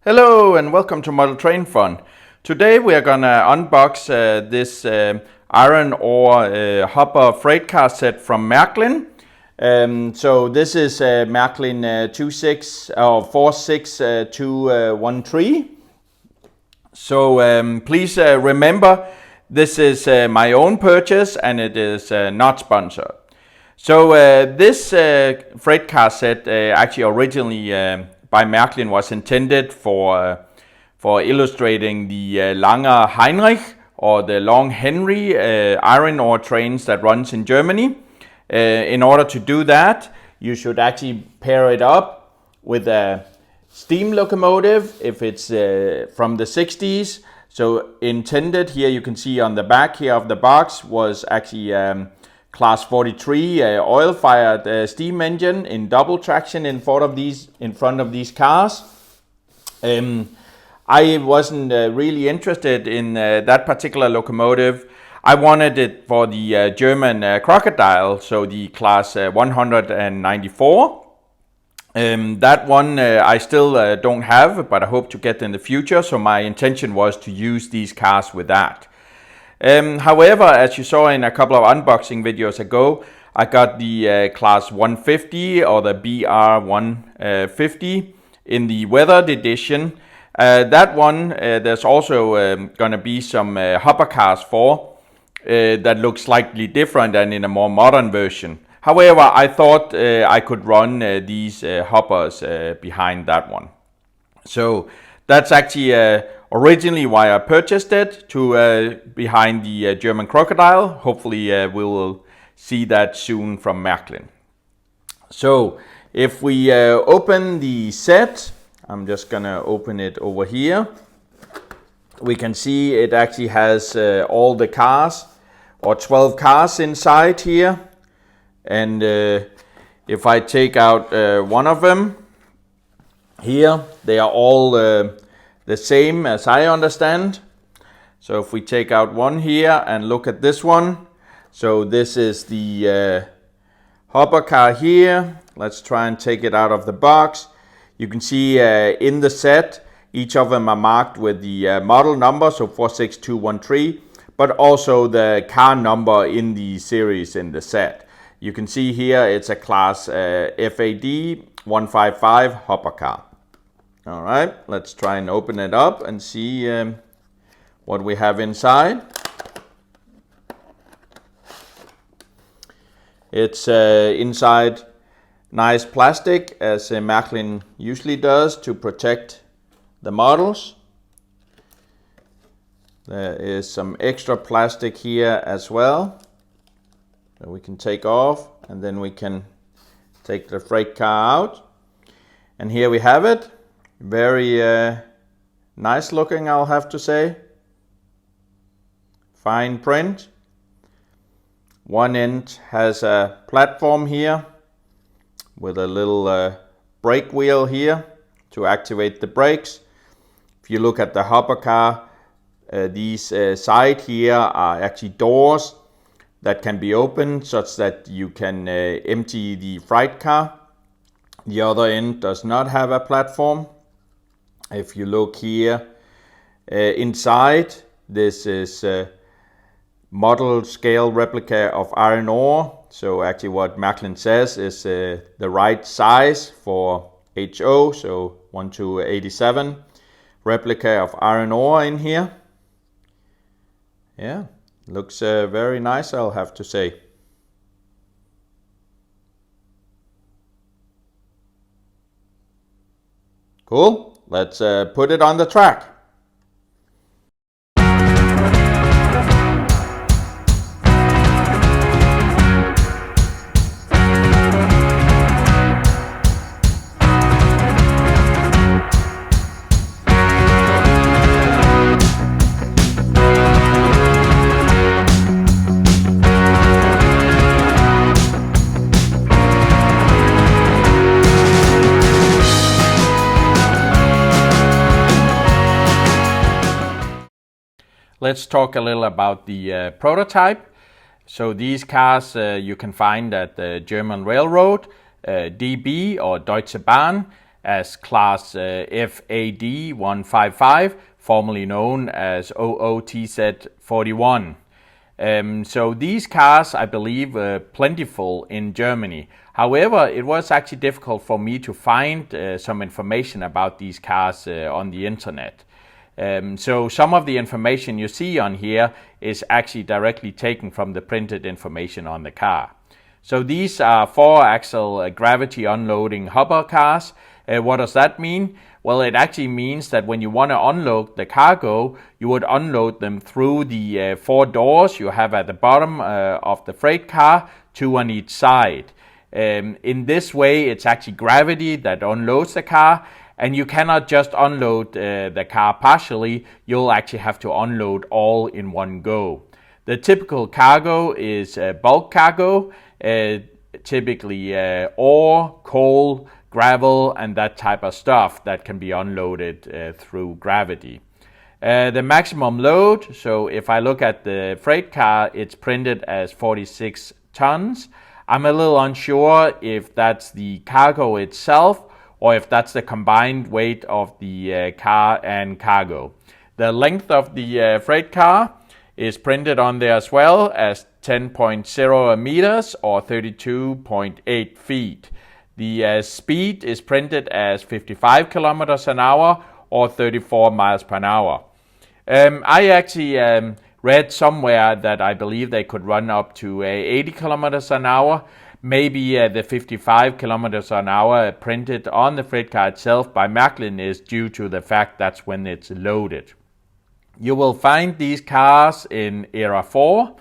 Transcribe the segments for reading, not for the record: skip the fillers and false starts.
Hello and welcome to Model Train Fun. Today we are gonna unbox this iron ore hopper freight car set from Märklin. So this is Märklin 46213. So please remember this is my own purchase and it is not sponsored. So this freight car set actually originally by Märklin was intended for illustrating the Langer Heinrich or the long Henry iron ore trains that runs in Germany. In order to do that, you should actually pair it up with a steam locomotive if it's from the 60s. So intended here, you can see on the back here of the box was actually Class 43 oil-fired steam engine in double traction in front of these cars. I wasn't really interested in that particular locomotive. I wanted it for the German crocodile, so the Class 194. That one I still don't have, but I hope to get in the future. So my intention was to use these cars with that. However, as you saw in a couple of unboxing videos ago, I got the Class 150 or the BR 150 in the weathered edition. That one there's also gonna be some hopper cars for that look slightly different and in a more modern version. However, I thought I could run these hoppers behind that one. So that's actually originally why I purchased it, to behind the German crocodile. Hopefully we will see that soon from Märklin. So if we open the set, I'm just gonna open it over here. We can see it actually has all the cars, or 12 cars inside here. And if I take out one of them, here they are all the same as I understand. So if we take out one here and look at this one, so this is the hopper car here. Let's try and take it out of the box. You can see in the set, each of them are marked with the model number, so 46213, but also the car number in the series in the set. You can see here it's a Class FAD 155 hopper car. All right, let's try and open it up and see what we have inside. It's inside nice plastic, as Märklin usually does, to protect the models. There is some extra plastic here as well that we can take off, and then we can take the freight car out. And here we have it. Very nice looking, I'll have to say. Fine print. One end has a platform here with a little brake wheel here to activate the brakes. If you look at the hopper car, these side here are actually doors that can be opened such that you can empty the freight car. The other end does not have a platform. If you look here inside, this is a model scale replica of iron ore. So actually what Märklin says is the right size for HO, so 1:87 replica of iron ore in here. Yeah, looks very nice, I'll have to say. Cool. Let's put it on the track. Let's talk a little about the prototype. So these cars you can find at the German Railroad, DB or Deutsche Bahn. as Class FAD 155, formerly known as OOTZ 41. So these cars, I believe, were plentiful in Germany. However, it was actually difficult for me to find some information about these cars on the internet. So some of the information you see on here is actually directly taken from the printed information on the car. So these are 4-axle gravity unloading hopper cars. What does that mean? Well, it actually means that when you want to unload the cargo, you would unload them through the 4 doors you have at the bottom of the freight car, 2 on each side. In this way, it's actually gravity that unloads the car, and you cannot just unload the car partially. You'll actually have to unload all in one go. The typical cargo is bulk cargo, typically ore, coal, gravel, and that type of stuff that can be unloaded through gravity. The maximum load, so if I look at the freight car, it's printed as 46 tons. I'm a little unsure if that's the cargo itself or if that's the combined weight of the car and cargo. The length of the freight car is printed on there as well as 10.0 meters or 32.8 feet. The speed is printed as 55 kilometers an hour or 34 miles per hour. I actually read somewhere that I believe they could run up to 80 kilometers an hour. Maybe the 55 kilometers an hour printed on the freight car itself by Märklin is due to the fact that's when it's loaded. You will find these cars in Era 4.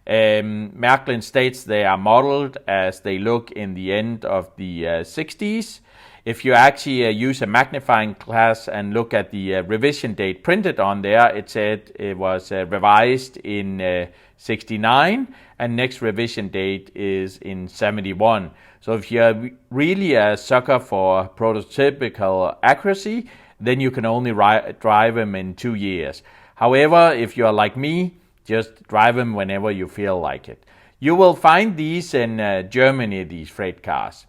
Märklin states they are modeled as they look in the end of the 60s. If you actually use a magnifying glass and look at the revision date printed on there, it said it was revised in 69 and next revision date is in 71. So if you're really a sucker for prototypical accuracy, then you can only drive them in 2 years. However, if you're like me, just drive them whenever you feel like it. You will find these in Germany, these freight cars.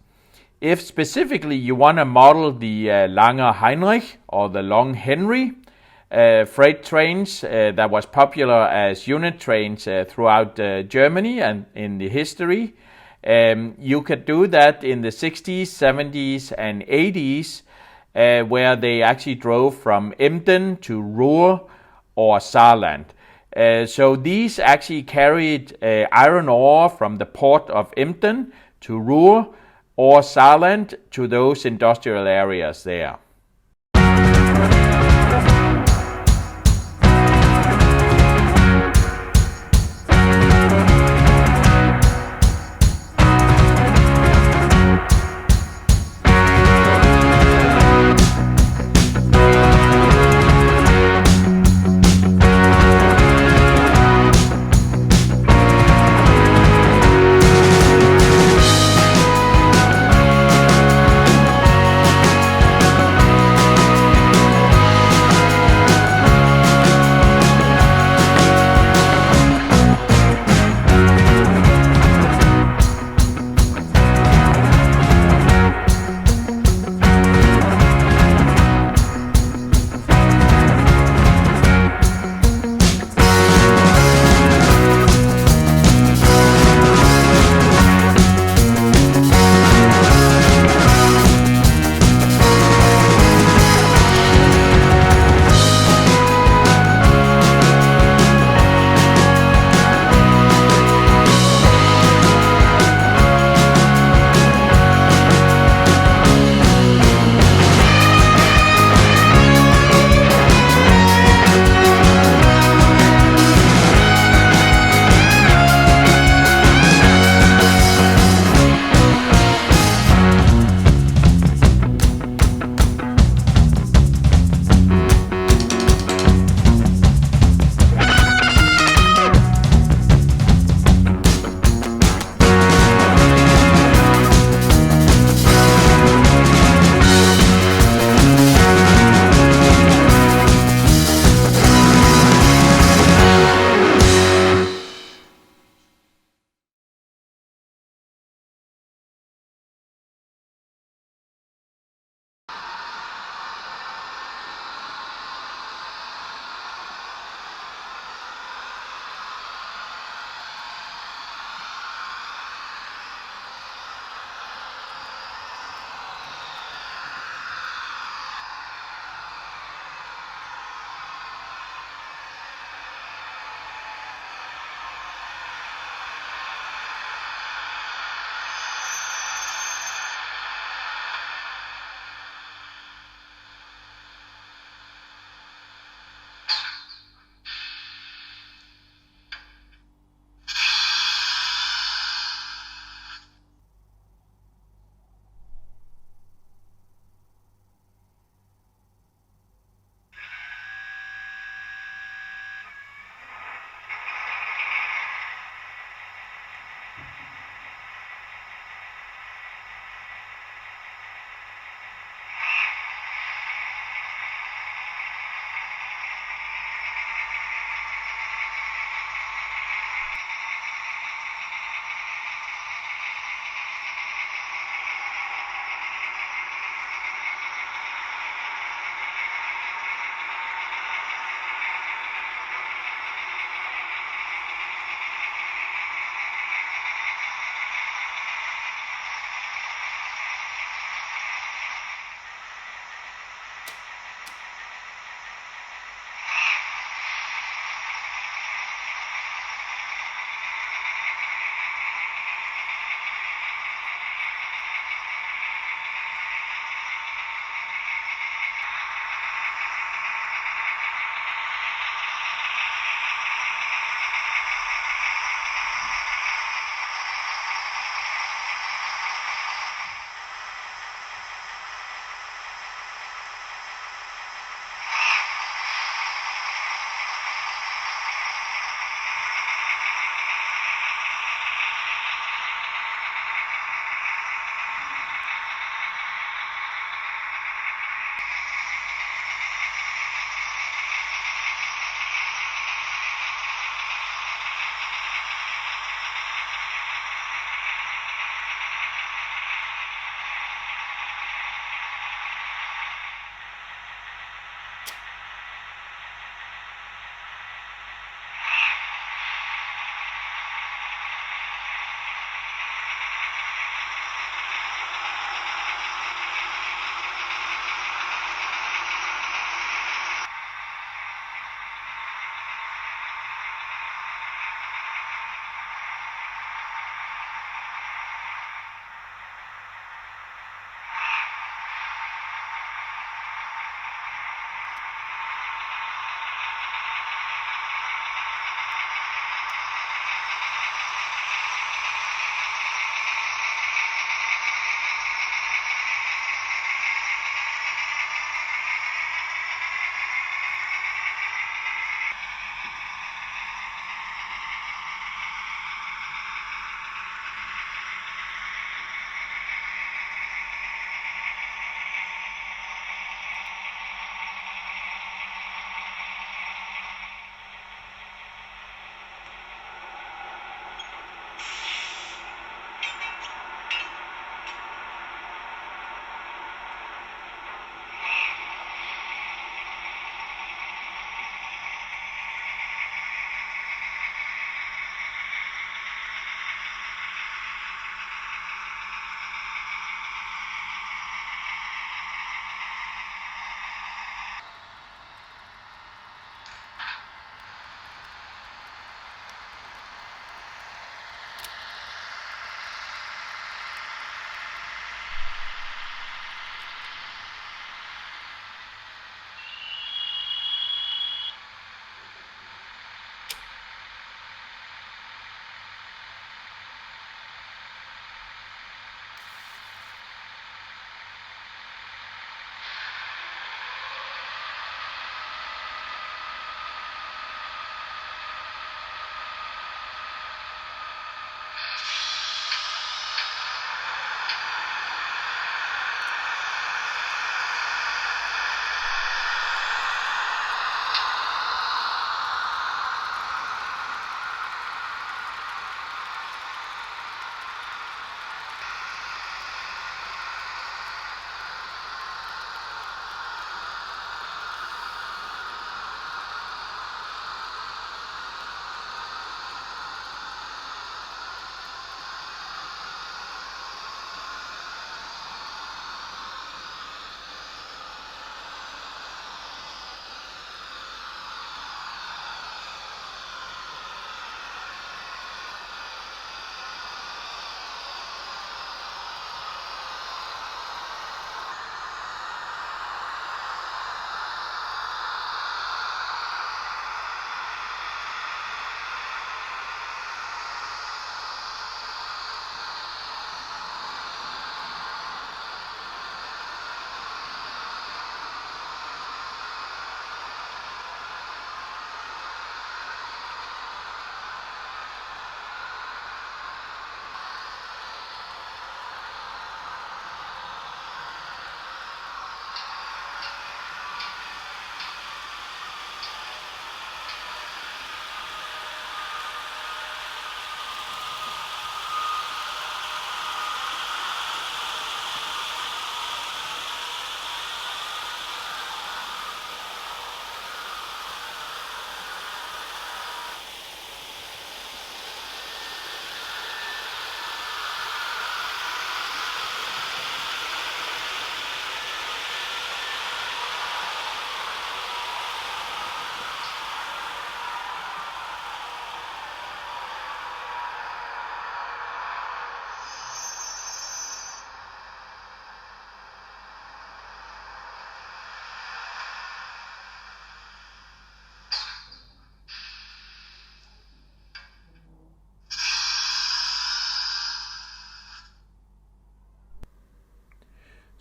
If specifically you want to model the Langer Heinrich or the Long Henry freight trains that was popular as unit trains throughout Germany and in the history, you could do that in the 60s, 70s and 80s where they actually drove from Emden to Ruhr or Saarland. So these actually carried iron ore from the port of Emden to Ruhr or Saarland to those industrial areas there.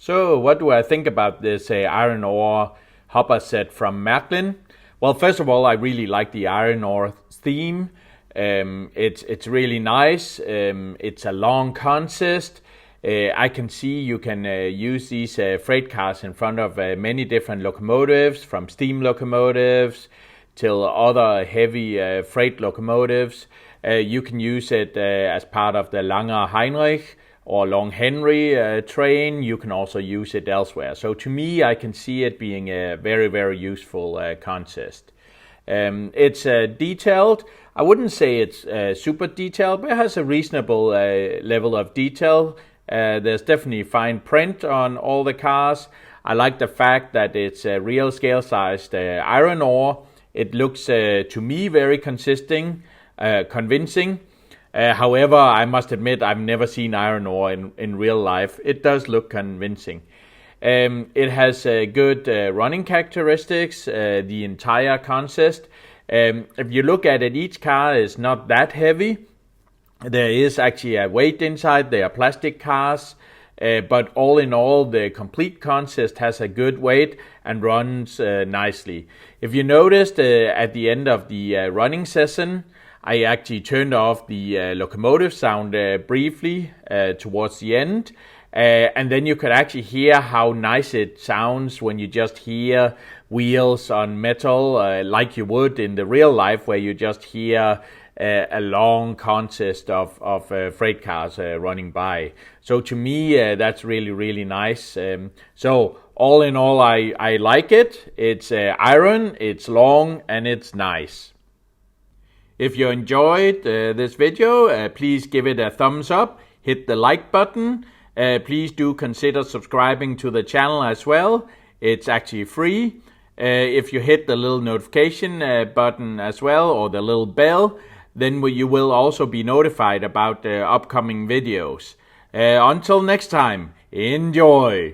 So what do I think about this iron ore hopper set from Märklin? Well, first of all, I really like the iron ore theme. It's really nice. It's a long consist. I can see you can use these freight cars in front of many different locomotives, from steam locomotives till other heavy freight locomotives. You can use it as part of the Langer Heinrich or long Henry train. You can also use it elsewhere. So to me, I can see it being a very, very useful consist. It's detailed. I wouldn't say it's super detailed, but it has a reasonable level of detail. There's definitely fine print on all the cars. I like the fact that it's a real scale-sized iron ore. It looks to me very convincing. However, I must admit I've never seen iron ore in real life. It does look convincing. It has good running characteristics, the entire consist. If you look at it, each car is not that heavy. There is actually a weight inside. They are plastic cars. But all in all, the complete consist has a good weight and runs nicely. If you noticed at the end of the running session, I actually turned off the locomotive sound briefly towards the end. And then you could actually hear how nice it sounds when you just hear wheels on metal, like you would in the real life, where you just hear a long consist of freight cars running by. So to me, that's really, really nice. So all in all, I like it. It's iron, it's long, and it's nice. If you enjoyed this video, please give it a thumbs up, hit the like button. Please do consider subscribing to the channel as well. It's actually free. If you hit the little notification button as well, or the little bell, then you will also be notified about upcoming videos. Until next time, enjoy!